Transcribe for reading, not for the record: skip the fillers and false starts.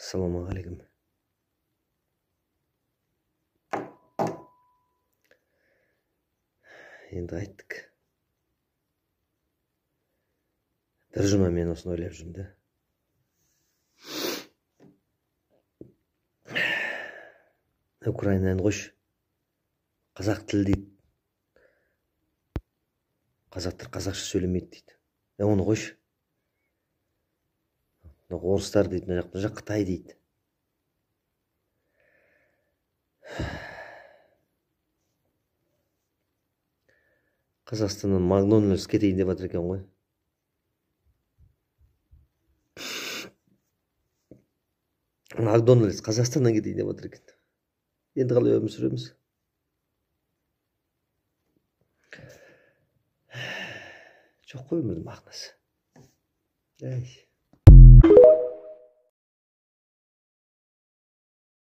Assalamualaikum. Endi ayttık. Bir жума мен осыны ойлап жүрмін да. Украинадан қойшы. Қазақ тілі дейді. Қазақтар қазақша сөйлемейді дейді. Оны қойшы. Орыстар дейді, мына жақ Қытай дейді. Қазақстаннан Макдональдс кетейін деп жатыр екен ғой. Макдональдс Қазақстаннан кетейін деп жатыр екен. Енді қалай өмір сүреміз? Жоқ қой өмірдің мағынасы.